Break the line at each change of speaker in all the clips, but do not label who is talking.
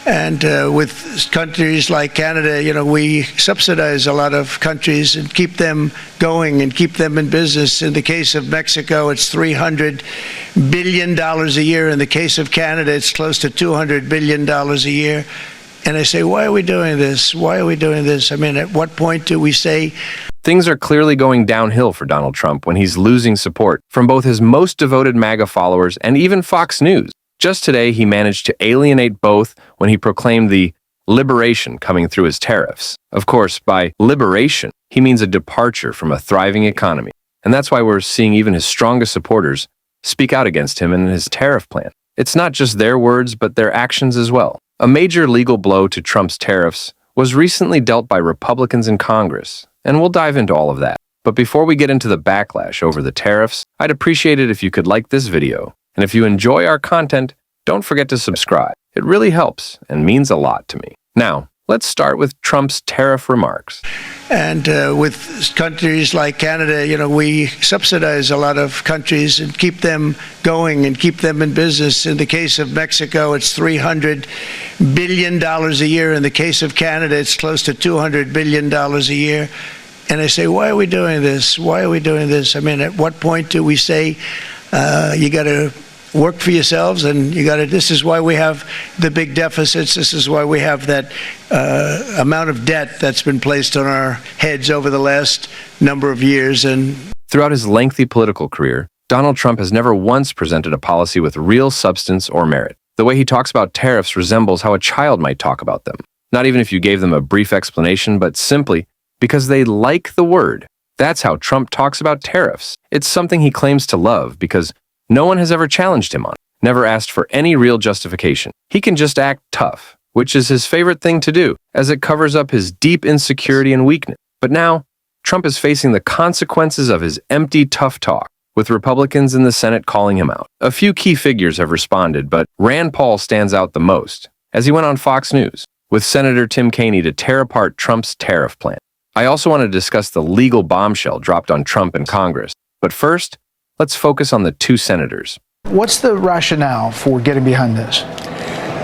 And with countries like Canada, we subsidize a lot of countries and keep them going and keep them in business. In the case of Mexico, it's $300 billion a year. In the case of Canada, it's close to $200 billion a year. And I say, why are we doing this? Why are we doing this? I mean, at what point do we say...
Things are clearly going downhill for Donald Trump when he's losing support from both his most devoted MAGA followers and even Fox News. Just today, he managed to alienate both when he proclaimed the liberation coming through his tariffs. Of course, by liberation, he means a departure from a thriving economy. And that's why we're seeing even his strongest supporters speak out against him and his tariff plan. It's not just their words, but their actions as well. A major legal blow to Trump's tariffs was recently dealt by Republicans in Congress, and we'll dive into all of that. But before we get into the backlash over the tariffs, I'd appreciate it if you could like this video. And if you enjoy our content, don't forget to subscribe. It really helps and means a lot to me. Now, let's start with Trump's tariff remarks.
And with countries like Canada, we subsidize a lot of countries and keep them going and keep them in business. In the case of Mexico, it's $300 billion a year. In the case of Canada, it's close to $200 billion a year. And I say, why are we doing this? Why are we doing this? I mean, at what point do we say you got to work for yourselves, and this is why we have the big deficits. This is why we have that amount of debt that's been placed on our heads over the last number of years. And
throughout his lengthy political career, Donald Trump has never once presented a policy with real substance or merit. The way he talks about tariffs resembles how a child might talk about them. Not even if you gave them a brief explanation, but simply because they like the word. That's how Trump talks about tariffs. It's something he claims to love because no one has ever challenged him on it, never asked for any real justification. He can just act tough, which is his favorite thing to do, as it covers up his deep insecurity and weakness. But now, Trump is facing the consequences of his empty tough talk, with Republicans in the Senate calling him out. A few key figures have responded, but Rand Paul stands out the most, as he went on Fox News, with Senator Tim Kaine to tear apart Trump's tariff plan. I also want to discuss the legal bombshell dropped on Trump in Congress. But first, let's focus on the two senators.
What's the rationale for getting behind this?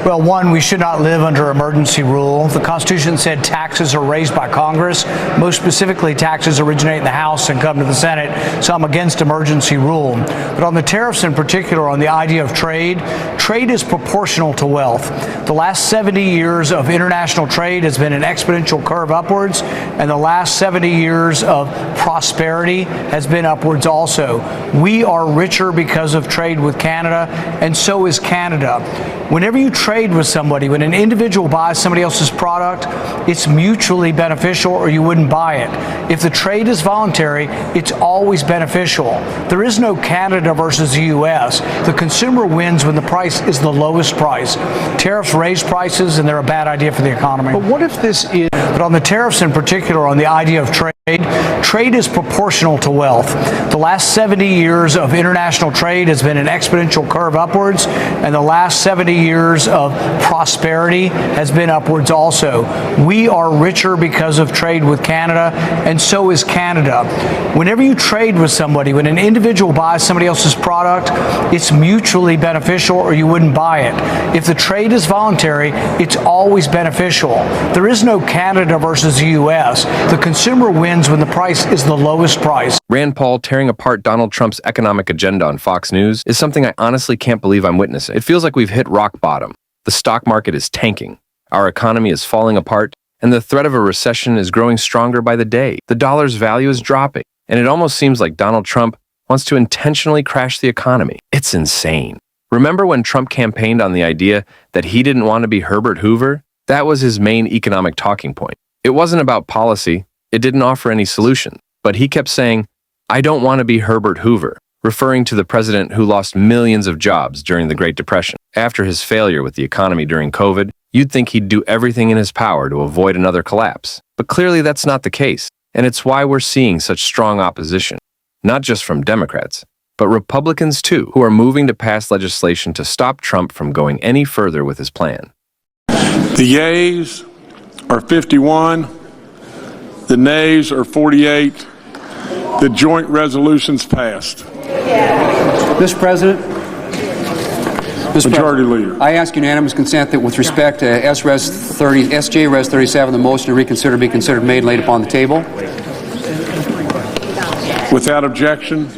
Well, one, we should not live under emergency rule. The Constitution said taxes are raised by Congress. Most specifically, taxes originate in the House and come to the Senate. So I'm against emergency rule. But on the tariffs in particular, on the idea of trade, trade is proportional to wealth. The last 70 years of international trade has been an exponential curve upwards, and the last 70 years of prosperity has been upwards also. We are richer because of trade with Canada, and so is Canada. Whenever you trade with somebody, when an individual buys somebody else's product, it's mutually beneficial or you wouldn't buy it. If the trade is voluntary, it's always beneficial. There is no Canada versus the U.S. The consumer wins when the price is the lowest price. Tariffs raise prices and they're a bad idea for the economy. But what if this is...
But on the tariffs in particular, on the idea of trade, trade is proportional to wealth. The last 70 years of international trade has been an exponential curve upwards, and the last 70 years of prosperity has been upwards also. We are richer because of trade with Canada, and so is Canada. Whenever you trade with somebody, when an individual buys somebody else's product, it's mutually beneficial or you wouldn't buy it. If the trade is voluntary, it's always beneficial. There is no Canada versus the U.S. The consumer wins when the price is the lowest price.
Rand Paul tearing apart Donald Trump's economic agenda on Fox News is something I honestly can't believe I'm witnessing. It feels like we've hit rock bottom. The stock market is tanking. Our economy is falling apart, and the threat of a recession is growing stronger by the day. The dollar's value is dropping, and it almost seems like Donald Trump wants to intentionally crash the economy. It's insane. Remember when Trump campaigned on the idea that he didn't want to be Herbert Hoover? That was his main economic talking point. It wasn't about policy. It didn't offer any solution. But he kept saying, "I don't want to be Herbert Hoover," referring to the president who lost millions of jobs during the Great Depression. After his failure with the economy during COVID, you'd think he'd do everything in his power to avoid another collapse. But clearly that's not the case, and it's why we're seeing such strong opposition, not just from Democrats, but Republicans too, who are moving to pass legislation to stop Trump from going any further with his plan.
The yeas are 51, the nays are 48. The joint resolution's passed.
Mr. President,
Majority Leader.
I ask unanimous consent that with respect to SJ Res 37, the motion to reconsider be considered made and laid upon the table.
Without objection.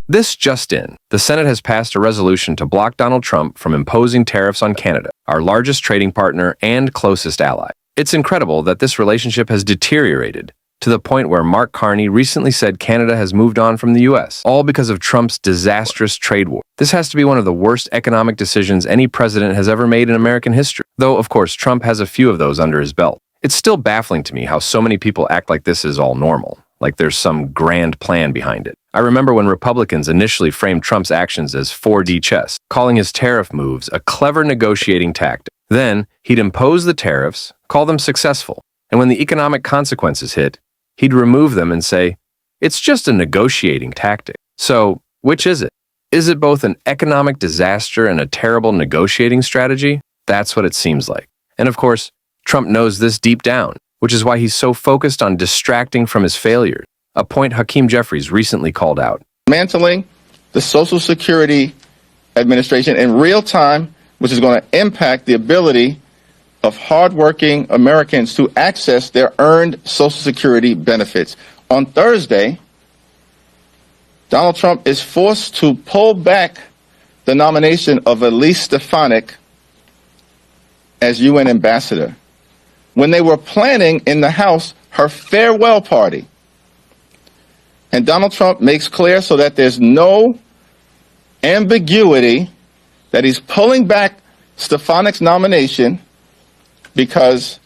This just in. The Senate has passed a resolution to block Donald Trump from imposing tariffs on Canada, our largest trading partner and closest ally. It's incredible that this relationship has deteriorated to the point where Mark Carney recently said Canada has moved on from the U.S., all because of Trump's disastrous trade war. This has to be one of the worst economic decisions any president has ever made in American history, though, of course, Trump has a few of those under his belt. It's still baffling to me how so many people act like this is all normal, like there's some grand plan behind it. I remember when Republicans initially framed Trump's actions as 4D chess, calling his tariff moves a clever negotiating tactic. Then, he'd impose the tariffs, call them successful, and when the economic consequences hit, he'd remove them and say, it's just a negotiating tactic. So, which is it? Is it both an economic disaster and a terrible negotiating strategy? That's what it seems like. And of course, Trump knows this deep down, which is why he's so focused on distracting from his failures, a point Hakeem Jeffries recently called out.
Dismantling the Social Security Administration in real time, which is going to impact the ability of hardworking Americans to access their earned Social Security benefits. On Thursday, Donald Trump is forced to pull back the nomination of Elise Stefanik as UN ambassador when they were planning in the House her farewell party. And Donald Trump makes clear so that there's no ambiguity that he's pulling back Stefanik's nomination because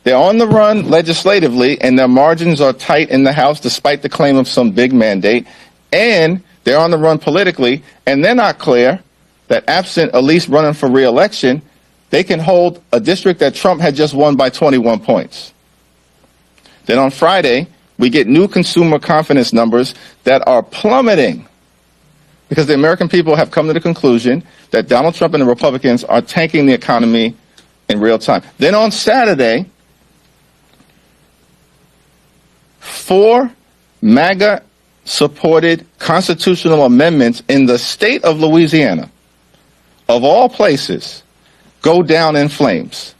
they're on the run legislatively and their margins are tight in the House despite the claim of some big mandate, and they're on the run politically, and they're not clear that absent Elise running for re-election, they can hold a district that Trump had just won by 21 points. Then on Friday, we get new consumer confidence numbers that are plummeting because the American people have come to the conclusion that Donald Trump and the Republicans are tanking the economy in real time. Then on Saturday, 4 MAGA-supported constitutional amendments in the state of Louisiana, of all places, go down in flames.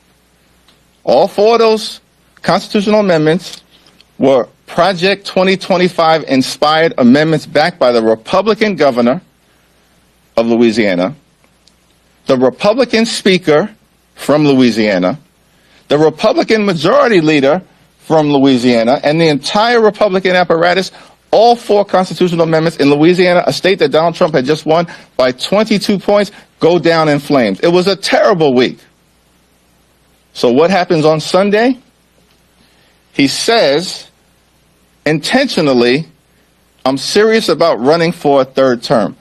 All 4 of those constitutional amendments were Project 2025 inspired amendments backed by the Republican governor of Louisiana, the Republican speaker from Louisiana, the Republican majority leader from Louisiana, and the entire Republican apparatus. All 4 constitutional amendments in Louisiana, a state that Donald Trump had just won by 22 points, go down in flames. It was a terrible week. So what happens on Sunday? He says, intentionally, I'm serious about running for a 3rd term.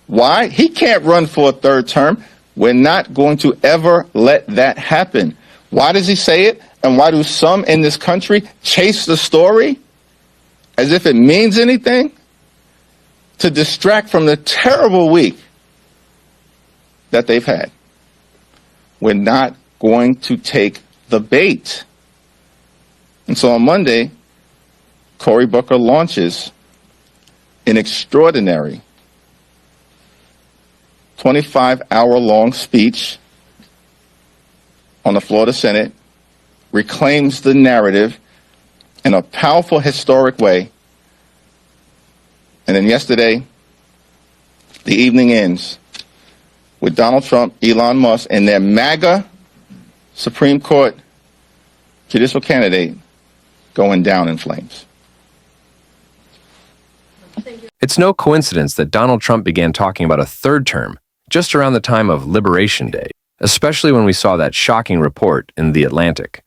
Why? He can't run for a 3rd term. We're not going to ever let that happen. Why does he say it? And why do some in this country chase the story as if it means anything? To distract from the terrible week that they've had. We're not going to take the bait. And so on Monday, Cory Booker launches an extraordinary 25-hour-long speech on the floor of the Senate, reclaims the narrative in a powerful, historic way. And then yesterday, the evening ends with Donald Trump, Elon Musk, and their MAGA Supreme Court judicial candidate going down in flames.
It's no coincidence that Donald Trump began talking about a 3rd term just around the time of Liberation Day, especially when we saw that shocking report in The Atlantic,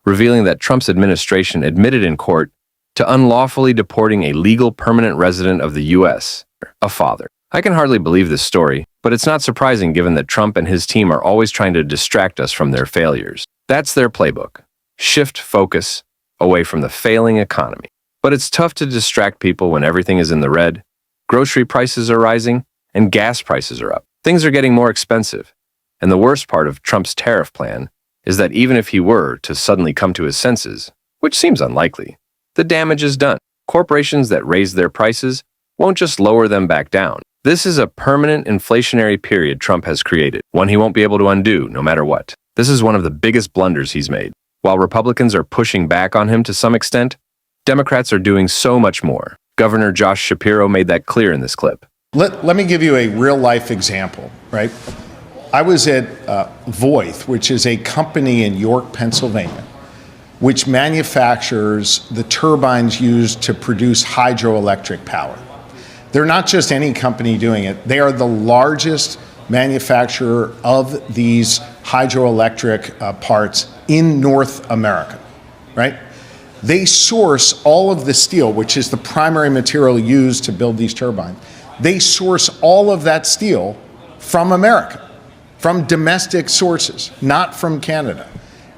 revealing that Trump's administration admitted in court to unlawfully deporting a legal permanent resident of the U.S., a father. I can hardly believe this story, but it's not surprising given that Trump and his team are always trying to distract us from their failures. That's their playbook. Shift focus away from the failing economy. But it's tough to distract people when everything is in the red, grocery prices are rising, and gas prices are up. Things are getting more expensive. And the worst part of Trump's tariff plan is that even if he were to suddenly come to his senses, which seems unlikely, the damage is done. Corporations that raise their prices won't just lower them back down. This is a permanent inflationary period Trump has created, one he won't be able to undo no matter what. This is one of the biggest blunders he's made. While Republicans are pushing back on him to some extent, Democrats are doing so much more. Governor Josh Shapiro made that clear in this clip.
Let me give you a real-life example, right? I was at Voith, which is a company in York, Pennsylvania, which manufactures the turbines used to produce hydroelectric power. They're not just any company doing it. They are the largest manufacturer of these hydroelectric parts in North America, right? They source all of the steel, which is the primary material used to build these turbines. They source all of that steel from America, from domestic sources, not from Canada.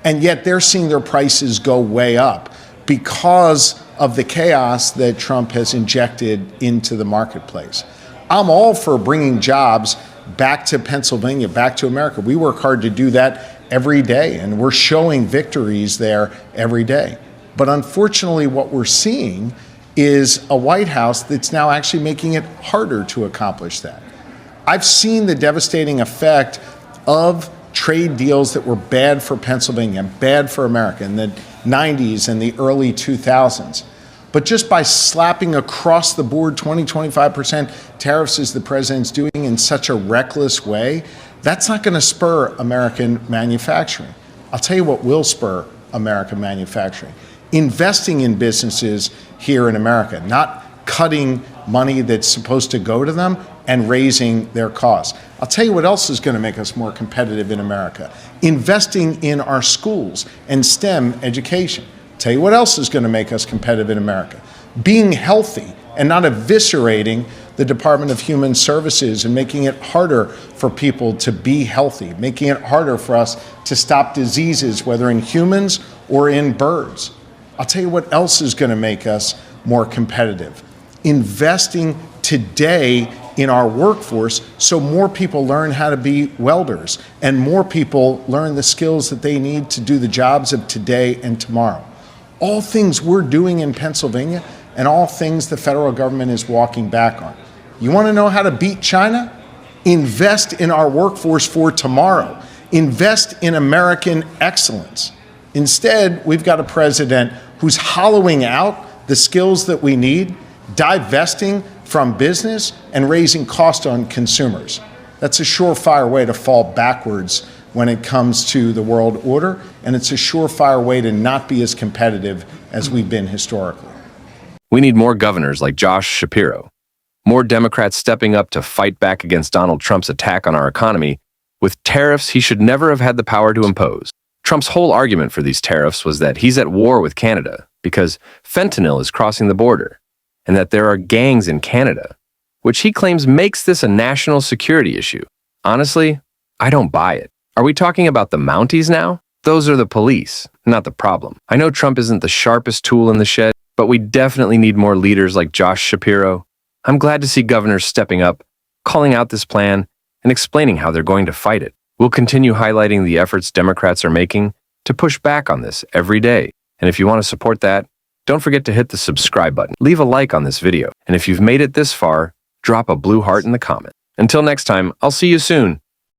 And yet they're seeing their prices go way up because of the chaos that Trump has injected into the marketplace. I'm all for bringing jobs back to Pennsylvania, back to America. We work hard to do that every day, and we're showing victories there every day. But unfortunately, what we're seeing is a White House that's now actually making it harder to accomplish that. I've seen the devastating effect of trade deals that were bad for Pennsylvania, bad for America in the 90s and the early 2000s. But just by slapping across the board 20-25% tariffs as the president's doing in such a reckless way, that's not going to spur American manufacturing. I'll tell you what will spur American manufacturing. Investing in businesses here in America, not cutting money that's supposed to go to them and raising their costs. I'll tell you what else is going to make us more competitive in America. Investing in our schools and STEM education. I'll tell you what else is going to make us competitive in America. Being healthy and not eviscerating the Department of Human Services and making it harder for people to be healthy, making it harder for us to stop diseases, whether in humans or in birds. I'll tell you what else is going to make us more competitive. Investing today in our workforce so more people learn how to be welders and more people learn the skills that they need to do the jobs of today and tomorrow. All things we're doing in Pennsylvania and all things the federal government is walking back on. You want to know how to beat China? Invest in our workforce for tomorrow. Invest in American excellence. Instead, we've got a president who's hollowing out the skills that we need, divesting from business, and raising cost on consumers. That's a surefire way to fall backwards when it comes to the world order, and it's a surefire way to not be as competitive as we've been historically.
We need more governors like Josh Shapiro, more Democrats stepping up to fight back against Donald Trump's attack on our economy with tariffs he should never have had the power to impose. Trump's whole argument for these tariffs was that he's at war with Canada because fentanyl is crossing the border and that there are gangs in Canada, which he claims makes this a national security issue. Honestly, I don't buy it. Are we talking about the Mounties now? Those are the police, not the problem. I know Trump isn't the sharpest tool in the shed, but we definitely need more leaders like Josh Shapiro. I'm glad to see governors stepping up, calling out this plan, and explaining how they're going to fight it. We'll continue highlighting the efforts Democrats are making to push back on this every day. And if you want to support that, don't forget to hit the subscribe button, leave a like on this video, and if you've made it this far, drop a blue heart in the comment. Until next time, I'll see you soon.